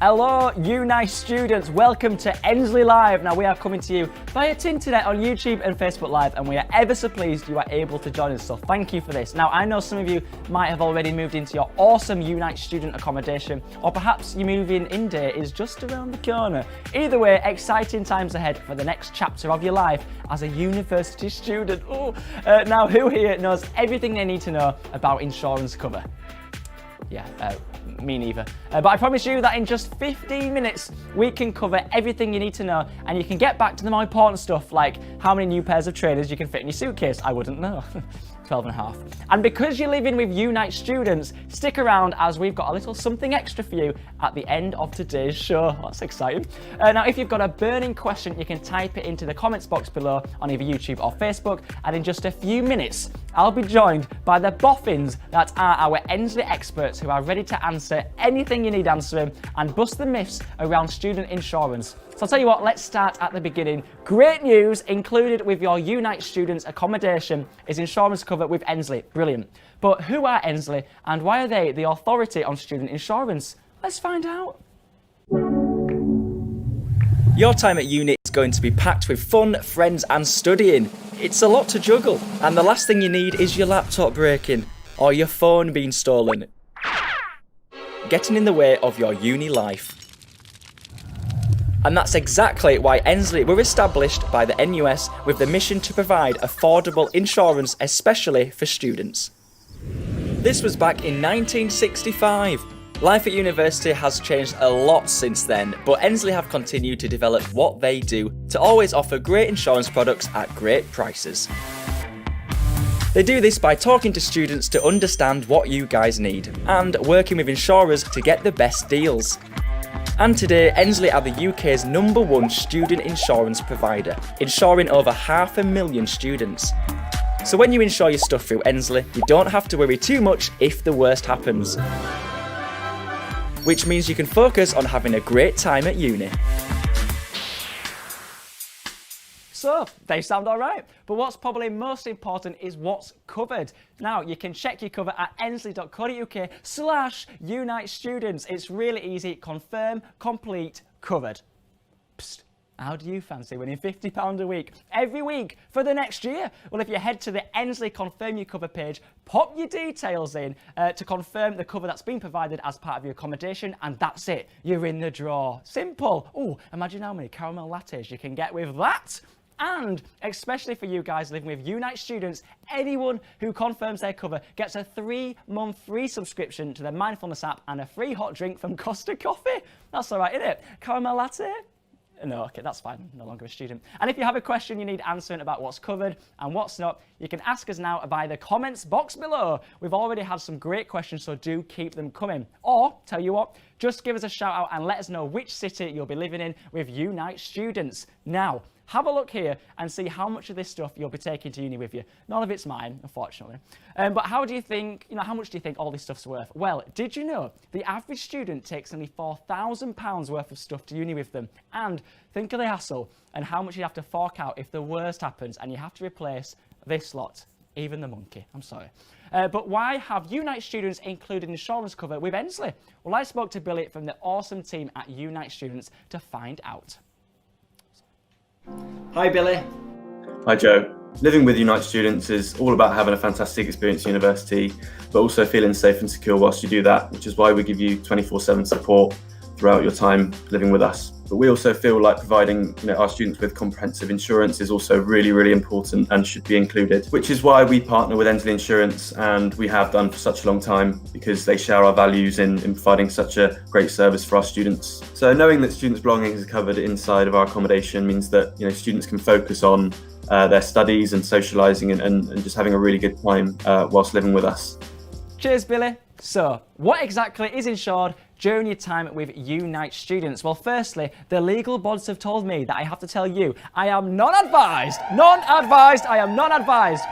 Hello, Unite students. Welcome to Ensley Live. Now, we are coming to you via Tinternet on YouTube and Facebook Live, and we are ever so pleased you are able to join us, so thank you for this. Now, I know some of you might have already moved into your awesome Unite student accommodation, or perhaps your moving-in day is just around the corner. Either way, exciting times ahead for the next chapter of your life as a university student. Now, who here knows everything they need to know about insurance cover? Yeah, me neither. But I promise you that in just 15 minutes, we can cover everything you need to know, and you can get back to the more important stuff like how many new pairs of trainers you can fit in your suitcase. I wouldn't know. 12 and a half. And because you're living with Unite students, stick around as we've got a little something extra for you at the end of today's show. That's exciting. Now, if you've got a burning question, you can type it into the comments box below on either YouTube or Facebook, and in just a few minutes, I'll be joined by the boffins that are our Ensley experts who are ready to answer anything you need answering and bust the myths around student insurance. So I'll tell you what, let's start at the beginning. Great news, included with your Unite students accommodation is insurance cover with Ensley. Brilliant. But who are Ensley and why are they the authority on student insurance? Let's find out. Your time at uni is going to be packed with fun, friends and studying. It's a lot to juggle, and the last thing you need is your laptop breaking or your phone being stolen, getting in the way of your uni life. And that's exactly why Ensley were established by the NUS with the mission to provide affordable insurance, especially for students. This was back in 1965. Life at university has changed a lot since then, but Ensley have continued to develop what they do to always offer great insurance products at great prices. They do this by talking to students to understand what you guys need and working with insurers to get the best deals. And today, Ensley are the UK's #1 student insurance provider, insuring over 500,000 students. So when you insure your stuff through Ensley, you don't have to worry too much if the worst happens. Which means you can focus on having a great time at uni. So, they sound alright, but what's probably most important is what's covered. Now, you can check your cover at ensley.co.uk/Unite students. It's really easy. Confirm, complete, covered. Psst. How do you fancy winning £50 a week every week for the next year? Well, if you head to the Ensley Confirm Your Cover page, pop your details in to confirm the cover that's been provided as part of your accommodation, and that's it. You're in the draw. Simple. Oh, imagine how many caramel lattes you can get with that. And especially for you guys living with Unite students, anyone who confirms their cover gets a 3-month free subscription to the Mindfulness app and a free hot drink from Costa Coffee. That's all right, isn't it? Caramel latte? No, okay, that's fine. I'm no longer a student. And if you have a question you need answering about what's covered and what's not, you can ask us now via the comments box below. We've already had some great questions, so do keep them coming. Or, tell you what, just give us a shout out and let us know which city you'll be living in with Unite students. Now, have a look here and see how much of this stuff you'll be taking to uni with you. None of it's mine, unfortunately. But how do you think, how much do you think all this stuff's worth? Well, did you know the average student takes nearly £4,000 worth of stuff to uni with them? And think of the hassle and how much you have to fork out if the worst happens and you have to replace this lot, even the monkey. I'm sorry. But why have Unite students included insurance cover with Ensley? Well, I spoke to Billy from the awesome team at Unite Students to find out. Hi Billy. Hi Joe. Living with Unite students is all about having a fantastic experience at university, but also feeling safe and secure whilst you do that, which is why we give you 24/7 support throughout your time living with us. But we also feel like providing our students with comprehensive insurance is also really, really important and should be included, which is why we partner with Ensley Insurance, and we have done for such a long time because they share our values in providing such a great service for our students. So knowing that students' belongings are covered inside of our accommodation means that students can focus on their studies and socialising and just having a really good time whilst living with us. Cheers, Billy. So, what exactly is insured during your time with Unite students? Well, firstly, the legal bods have told me that I have to tell you, I am not advised. I am not advised.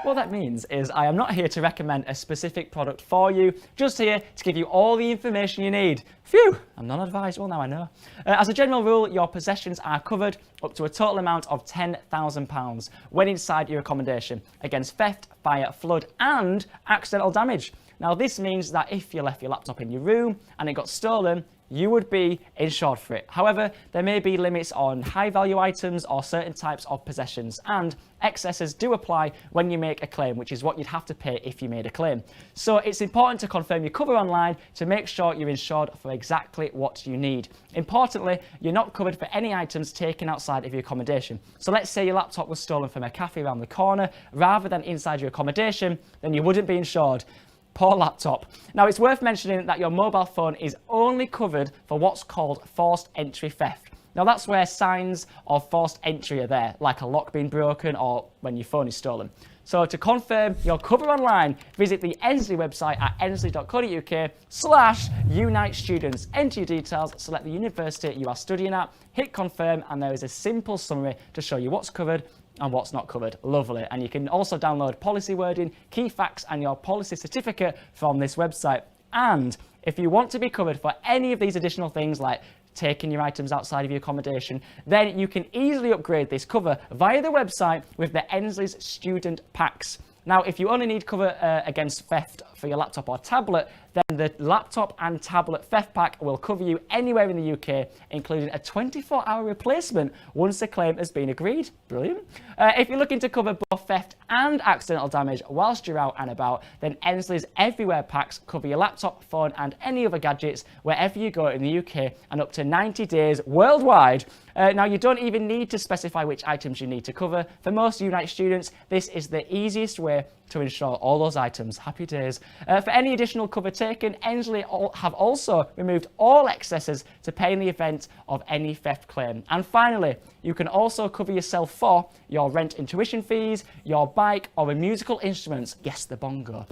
What that means is I am not here to recommend a specific product for you, just here to give you all the information you need. Phew, I'm not advised. Well, now I know. As a general rule, your possessions are covered up to a total amount of £10,000 when inside your accommodation against theft, fire, flood and accidental damage. Now, this means that if you left your laptop in your room and it got stolen, you would be insured for it. However, there may be limits on high value items or certain types of possessions, and excesses do apply when you make a claim, which is what you'd have to pay if you made a claim. So it's important to confirm your cover online to make sure you're insured for exactly what you need. Importantly, you're not covered for any items taken outside of your accommodation. So let's say your laptop was stolen from a cafe around the corner rather than inside your accommodation, then you wouldn't be insured. Poor laptop. Now, it's worth mentioning that your mobile phone is only covered for what's called forced entry theft. Now, that's where signs of forced entry are there, like a lock being broken or when your phone is stolen. So to confirm your cover online, visit the Ensley website at ensley.co.uk/Unite Students. Enter your details, select the university you are studying at, hit confirm, and there is a simple summary to show you what's covered and what's not covered. Lovely. And you can also download policy wording, key facts, and your policy certificate from this website. And if you want to be covered for any of these additional things like taking your items outside of your accommodation, then you can easily upgrade this cover via the website with the Ensley's student packs. Now, if you only need cover against theft for your laptop or tablet, then the laptop and tablet theft pack will cover you anywhere in the UK, including a 24-hour replacement once a claim has been agreed. Brilliant. If you're looking to cover both theft and accidental damage whilst you're out and about, then Ensley's Everywhere packs cover your laptop, phone and any other gadgets wherever you go in the UK and up to 90 days worldwide. Now, you don't even need to specify which items you need to cover. For most Unite students, this is the easiest way to insure all those items. Happy days. For any additional cover taken, Ensley have also removed all excesses to pay in the event of any theft claim. And finally, you can also cover yourself for your rent and tuition fees, your bike or musical instruments, yes, the bongo,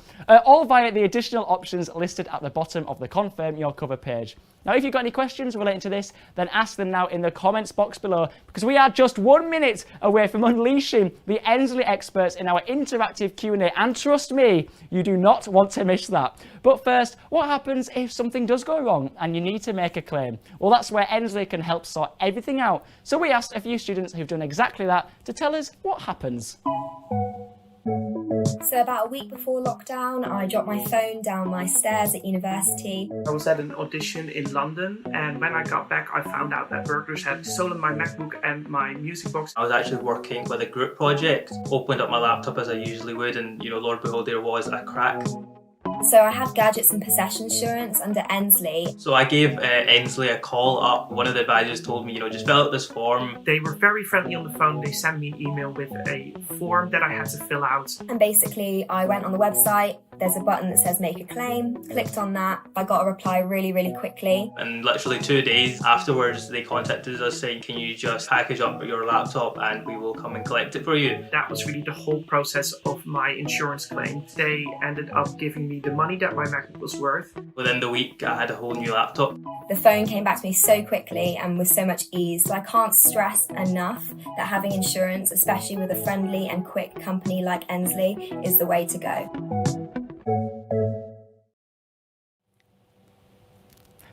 all via the additional options listed at the bottom of the Confirm Your Cover page. Now, if you've got any questions relating to this, then ask them now in the comments box below, because we are just 1 minute away from unleashing the Ensley experts in our interactive Q&A, and trust me, you do not want to miss that. But first, what happens if something does go wrong and you need to make a claim? Well, that's where Ensley can help sort everything out. So we asked a few students who've done exactly that to tell us what happens. So about a week before lockdown, I dropped my phone down my stairs at university. I was at an audition in London, and when I got back I found out that burglars had stolen my MacBook and my music box. I was actually working with a group project, opened up my laptop as I usually would, and lo and behold, there was a crack. So I had gadgets and possession insurance under Ensley. So I gave Ensley a call up. One of the advisors told me, just fill out this form. They were very friendly on the phone. They sent me an email with a form that I had to fill out. And basically I went on the website, there's a button that says make a claim, clicked on that. I got a reply really, really quickly. And literally 2 days afterwards, they contacted us saying, can you just package up your laptop and we will come and collect it for you. That was really the whole process of my insurance claim. They ended up giving me the money that my MacBook was worth. Within the week, I had a whole new laptop. The phone came back to me so quickly and with so much ease. So I can't stress enough that having insurance, especially with a friendly and quick company like Ensley, is the way to go.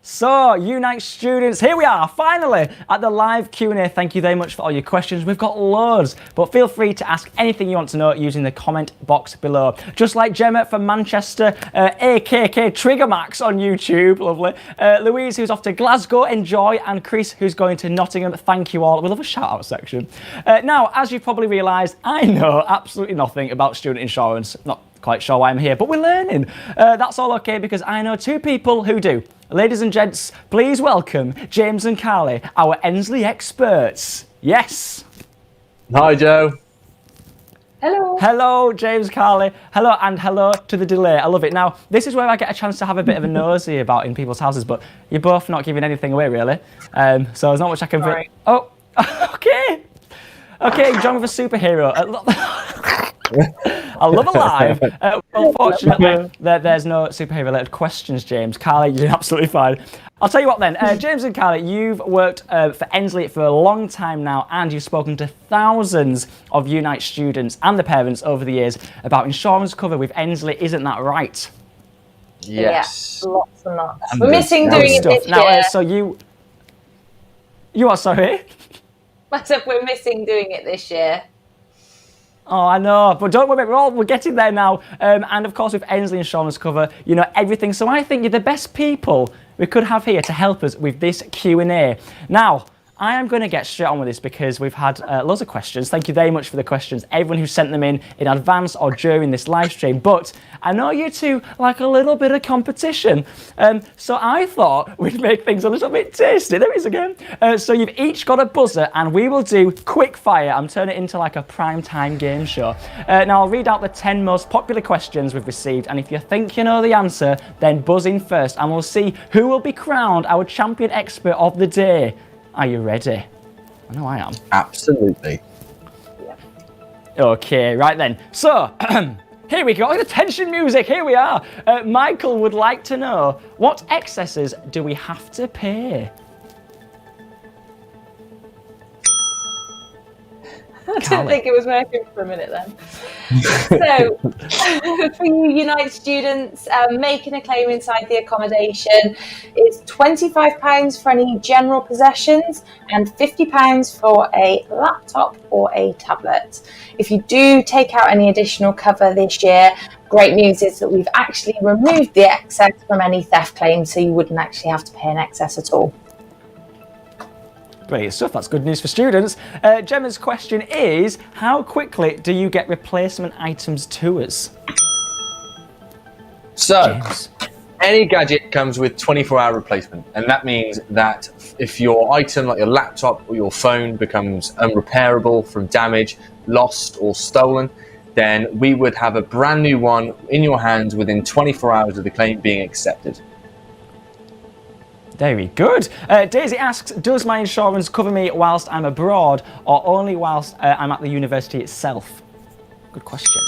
So, Unite students, here we are, finally, at the live Q&A. Thank you very much for all your questions. We've got loads, but feel free to ask anything you want to know using the comment box below. Just like Gemma from Manchester, AKK Triggermax on YouTube, lovely. Louise, who's off to Glasgow, enjoy, and Chris, who's going to Nottingham, thank you all. We love a shout-out section. Now, as you've probably realised, I know absolutely nothing about student insurance. Not quite sure why I'm here, but we're learning. That's all okay because I know two people who do. Ladies and gents, please welcome James and Carly, our Ensley experts. Yes. Hi, Joe. Hello. Hello, James, Carly. Hello, and hello to the delay. I love it. Now, this is where I get a chance to have a bit of a nosy about in people's houses, but you're both not giving anything away, really. So there's not much I can... Sorry. Oh, okay. Okay, John with a superhero. I love Alive. Unfortunately, there's no superhero-related questions, James. Carly, you're absolutely fine. I'll tell you what then. James and Carly, you've worked for Ensley for a long time now, and you've spoken to thousands of Unite students and the parents over the years about insurance cover with Ensley. Isn't that right? Yes. Yeah, lots and lots. We're missing doing it this year. Now, so you are sorry? I said we're missing doing it this year. Oh, I know, but don't worry, we're getting there now. And of course, with Ensley Insurance Cover, you know everything. So I think you're the best people we could have here to help us with this Q&A. Now, I am going to get straight on with this because we've had loads of questions. Thank you very much for the questions, everyone who sent them in advance or during this live stream. But I know you two like a little bit of competition. So I thought we'd make things a little bit tasty. There it is again. So you've each got a buzzer and we will do quick fire. I'm turning it into like a prime time game show. Now I'll read out the 10 most popular questions we've received. And if you think you know the answer, then buzz in first and we'll see who will be crowned our champion expert of the day. Are you ready? I know I am. Absolutely. Okay, right then. So, here we go. The tension music. Here we are. Michael would like to know, what excesses do we have to pay? I didn't think it was working for a minute then. So, for you Unite students, making a claim inside the accommodation is £25 for any general possessions and £50 for a laptop or a tablet. If you do take out any additional cover this year, great news is that we've actually removed the excess from any theft claims, so you wouldn't actually have to pay an excess at all. Brilliant stuff, that's good news for students. Gemma's question is, how quickly do you get replacement items to us? So, James. any gadget comes with 24-hour replacement, and that means that if your item, like your laptop or your phone, becomes unrepairable from damage, lost or stolen, then we would have a brand new one in your hands within 24 hours of the claim being accepted. Very good. Daisy asks, does my insurance cover me whilst I'm abroad or only whilst I'm at the university itself? Good question.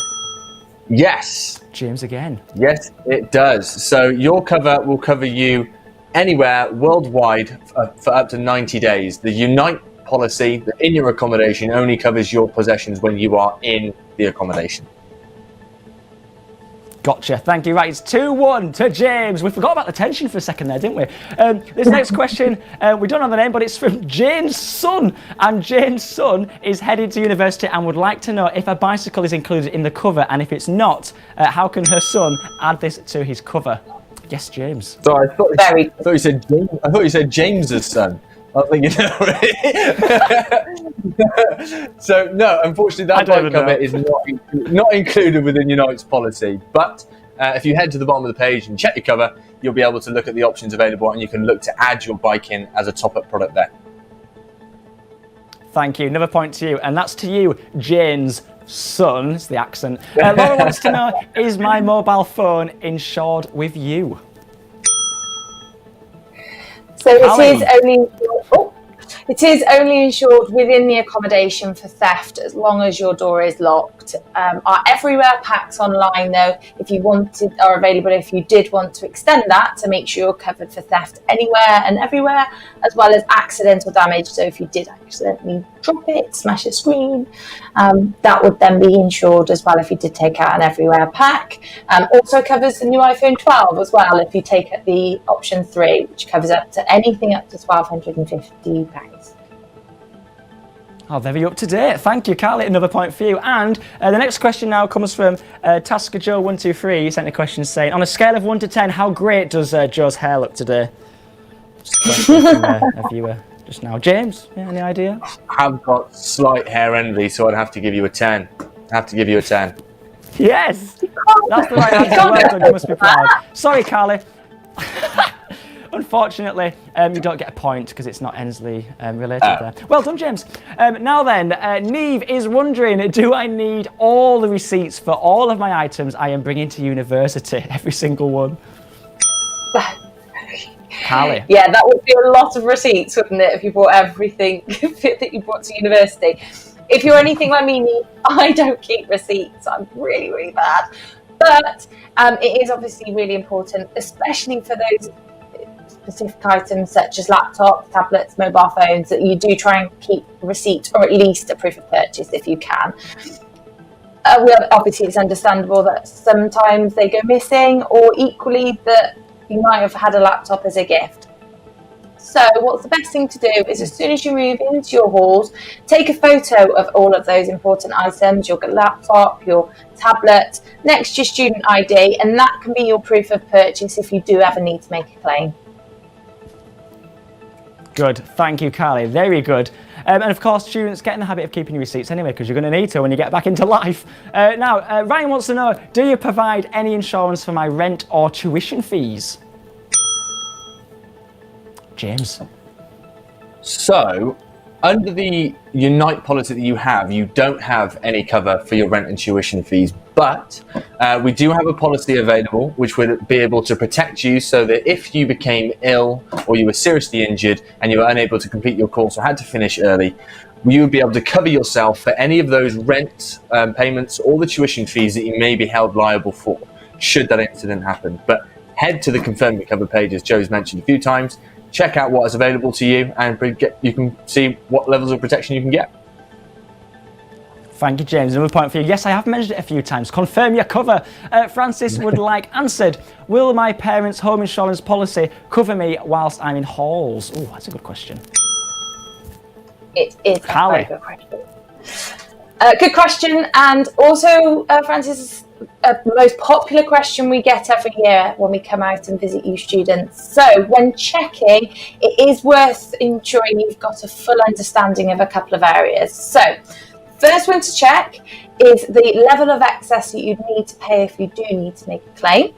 Yes. James again. Yes, it does. So your cover will cover you anywhere worldwide for up to 90 days. The Unite policy in your accommodation only covers your possessions when you are in the accommodation. Gotcha, thank you. Right, it's 2-1 to James. We forgot about the tension for a second there, didn't we? This next question, we don't know the name, but it's from Jane's son. And Jane's son is headed to university and would like to know if a bicycle is included in the cover. And if it's not, how can her son add this to his cover? Yes, James. So I thought you said James. I thought you said James's son. I was thinking, so no, unfortunately, that bike cover is not included within Unite's policy. But if you head to the bottom of the page and check your cover, you'll be able to look at the options available, and you can look to add your bike in as a top-up product there. Thank you. Another point to you, and that's to you, Jane's son. It's the accent. Laura wants to know: is my mobile phone insured with you? So it is only insured within the accommodation for theft as long as your door is locked. Our Everywhere packs online, though, if you wanted, are available if you did want to extend that to make sure you're covered for theft anywhere and everywhere, as well as accidental damage. So if you did accidentally drop it, smash a screen, that would then be insured as well if you did take out an Everywhere pack. Also covers the new iPhone 12 as well if you take up the option 3, which covers up to anything up to £1,250. Oh, very up to date. Thank you, Carly. Another point for you. And the next question now comes from Tasker Joe 123. He sent a question saying, on a scale of 1 to 10, how great does Joe's hair look today? Just a question from a viewer just now. James, any idea? I've got slight hair envy, so I'd have to give you a 10. Yes! That's the right answer. Well done. You must be proud. Sorry, Carly. Unfortunately, you don't get a point because it's not Ensley related there. Well done, James. Now then, Neve is wondering, do I need all the receipts for all of my items I am bringing to university? Every single one? Carly. Yeah, that would be a lot of receipts, wouldn't it, if you bought everything that you brought to university. If you're anything like me, I don't keep receipts. I'm really, really bad. But it is obviously really important, especially for those specific items such as laptops, tablets, mobile phones, that you do try and keep receipts or at least a proof of purchase if you can. Obviously, it's understandable that sometimes they go missing, or equally that you might have had a laptop as a gift. So what's the best thing to do is as soon as you move into your halls, take a photo of all of those important items, your laptop, your tablet, next to your student ID, and that can be your proof of purchase if you do ever need to make a claim. Good, thank you, Carly. Very good. And of course, students, get in the habit of keeping your receipts anyway, because you're going to need to when you get back into life. Now, Ryan wants to know, do you provide any insurance for my rent or tuition fees? James. So, under the Unite policy that you have, you don't have any cover for your rent and tuition fees, but we do have a policy available which would be able to protect you so that if you became ill or you were seriously injured and you were unable to complete your course or had to finish early, you would be able to cover yourself for any of those rent payments or the tuition fees that you may be held liable for, should that incident happen. But head to the Confirm Your Cover page, as Joe's mentioned a few times, check out what is available to you, and you can see what levels of protection you can get. Thank you, James. Another point for you. Yes, I have mentioned it a few times. Confirm your cover. Francis would like answered. Will my parents' home insurance policy cover me whilst I'm in halls? Oh, that's a good question. It is a Carly. very good question. Good question, and also, Francis, the most popular question we get every year when we come out and visit you students. So when checking, it is worth ensuring you've got a full understanding of a couple of areas. So first one to check is the level of excess that you'd need to pay if you do need to make a claim.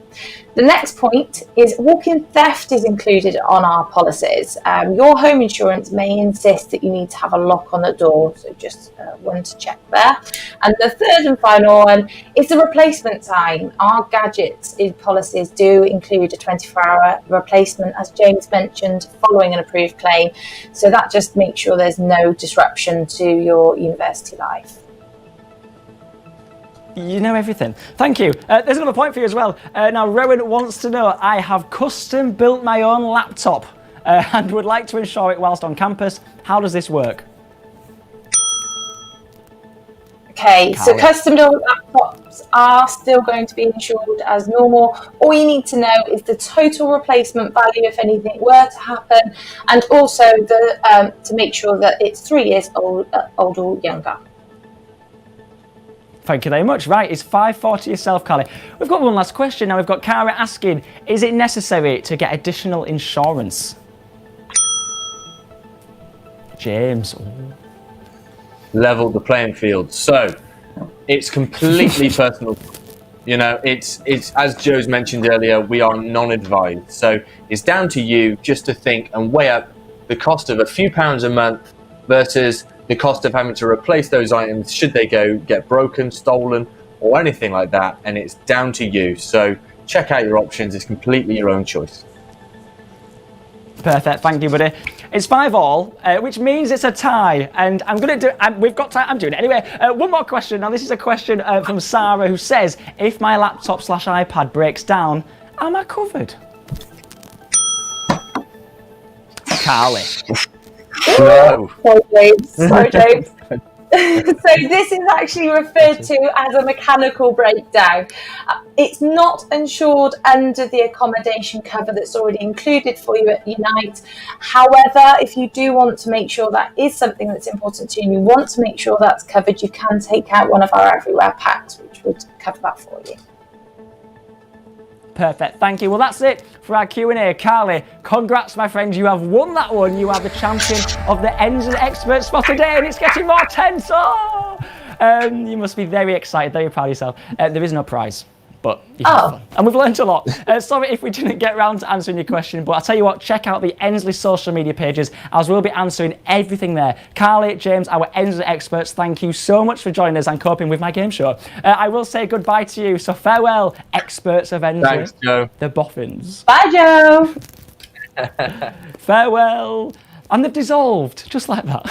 The next point is walk-in theft is included on our policies. Your home insurance may insist that you need to have a lock on the door, so just one to check there. And the third and final one is the replacement time. Our gadgets in policies do include a 24-hour replacement, as James mentioned, following an approved claim. So that just makes sure there's no disruption to your university life. You know everything. Thank you. There's another point for you as well. Now, Rowan wants to know, I have custom built my own laptop and would like to insure it whilst on campus. How does this work? Okay, so custom built laptops are still going to be insured as normal. All you need to know is the total replacement value if anything were to happen, and also the to make sure that it's 3 years old or younger. Thank you very much. Right, it's 5:40 yourself, Carly. We've got one last question now. We've got Cara asking, is it necessary to get additional insurance? James. Ooh. Level the playing field. So it's completely personal. You know, it's as Joe's mentioned earlier, we are non-advised. So it's down to you just to think and weigh up the cost of a few pounds a month versus the cost of having to replace those items should they get broken, stolen, or anything like that. And it's down to you. So check out your options. It's completely your own choice. Perfect, thank you, buddy. It's 5-all, which means it's a tie, and I'm going to do. We've got time. I'm doing it anyway. One more question. Now, this is a question from Sarah, who says, "If my laptop/iPad breaks down, am I covered?" Carly. No. Sorry, James. Sorry, James. So this is actually referred to as a mechanical breakdown. It's not insured under the accommodation cover that's already included for you at Unite. However, if you do want to make sure that is something that's important to you and you want to make sure that's covered, you can take out one of our Everywhere packs, which would cover that for you. Perfect, thank you. Well, that's it for our Q&A. Carly, congrats, my friend. You have won that one. You are the champion of the Ensley Experts for today, and it's getting more tense. Oh! You must be very excited, very proud of yourself. There is no prize, but you have fun. And we've learned a lot. Sorry if we didn't get around to answering your question, but I'll tell you what, check out the Ensley social media pages, as we'll be answering everything there. Carly, James, our Ensley Experts, thank you so much for joining us and coping with my game show. I will say goodbye to you, so farewell, experts of Ensley. Thanks, Joe. The boffins. Bye, Joe. Farewell. And they've dissolved, just like that.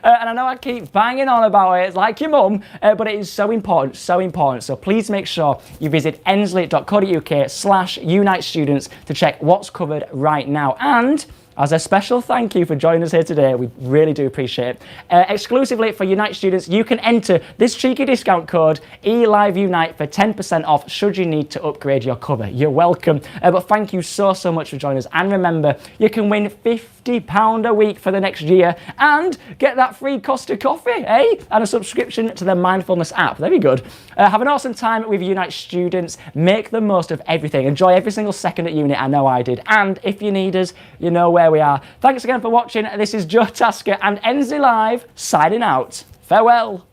And I know I keep banging on about it, like your mum, but it is so important, so important. So please make sure you visit ensley.co.uk/Unite Students to check what's covered right now. And as a special thank you for joining us here today. We really do appreciate it. Exclusively for Unite students, you can enter this cheeky discount code ELIVEUNITE for 10% off should you need to upgrade your cover. You're welcome. But thank you so much for joining us. And remember, you can win £50 a week for the next year and get that free Costa coffee, eh? And a subscription to the Mindfulness app. Very good. Have an awesome time with Unite students. Make the most of everything. Enjoy every single second at uni. I know I did. And if you need us, you know where we are. Thanks again for watching. This is Joe Tasker and Ensley Live signing out. Farewell.